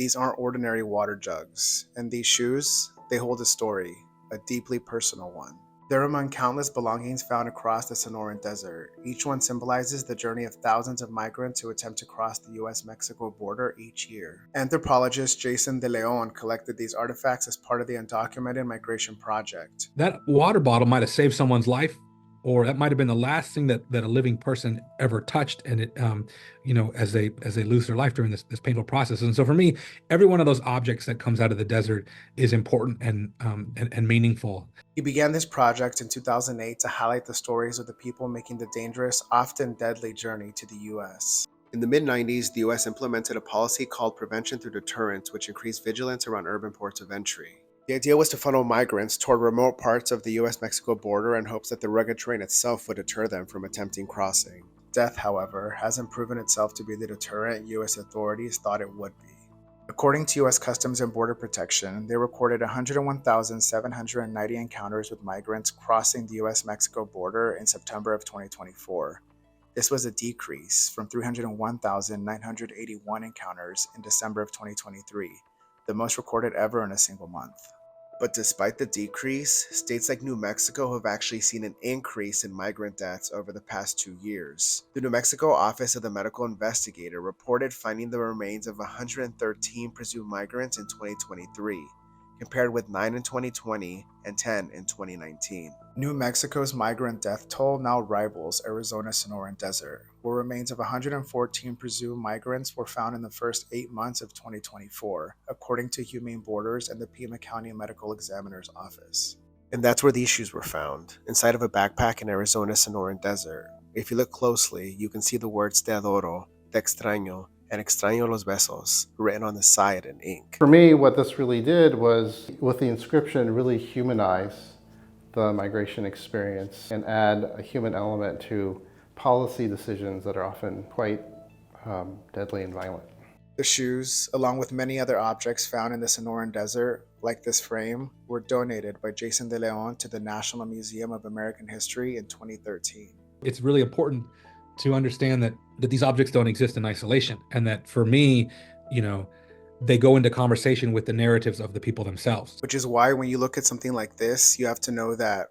These aren't ordinary water jugs, and these shoes, they hold a story, a deeply personal one. They're among countless belongings found across the Sonoran Desert. Each one symbolizes the journey of thousands of migrants who attempt to cross the US-Mexico border each year. Anthropologist Jason De León collected these artifacts as part of the Undocumented Migration Project. That water bottle might have saved someone's life, or that might have been the last thing that a living person ever touched, and it as they lose their life during this painful process. And so for me, every one of those objects that comes out of the desert is important and meaningful. He began this project in 2008 to highlight the stories of the people making the dangerous, often deadly journey to the US. In the mid-90s, the US implemented a policy called Prevention Through Deterrence, which increased vigilance around urban ports of entry. The idea was to funnel migrants toward remote parts of the US-Mexico border in hopes that the rugged terrain itself would deter them from attempting crossing. Death, however, hasn't proven itself to be the deterrent US authorities thought it would be. According to US Customs and Border Protection, they recorded 101,790 encounters with migrants crossing the US-Mexico border in September of 2024. This was a decrease from 301,981 encounters in December of 2023, the most recorded ever in a single month. But despite the decrease, states like New Mexico have actually seen an increase in migrant deaths over the past 2 years. The New Mexico Office of the Medical Investigator reported finding the remains of 113 presumed migrants in 2023, compared with 9 in 2020 and 10 in 2019. New Mexico's migrant death toll now rivals Arizona's Sonoran Desert, where remains of 114 presumed migrants were found in the first 8 months of 2024, according to Humane Borders and the Pima County Medical Examiner's Office. And that's where these shoes were found, inside of a backpack in Arizona's Sonoran Desert. If you look closely, you can see the words Te adoro, Te extraño, and Extraño los besos written on the side in ink. For me, what this really did was, with the inscription, really humanize the migration experience and add a human element to policy decisions that are often quite deadly and violent. The shoes, along with many other objects found in the Sonoran Desert, like this frame, were donated by Jason De León to the National Museum of American History in 2013. It's really important to understand that these objects don't exist in isolation, and that for me, they go into conversation with the narratives of the people themselves. Which is why when you look at something like this, you have to know that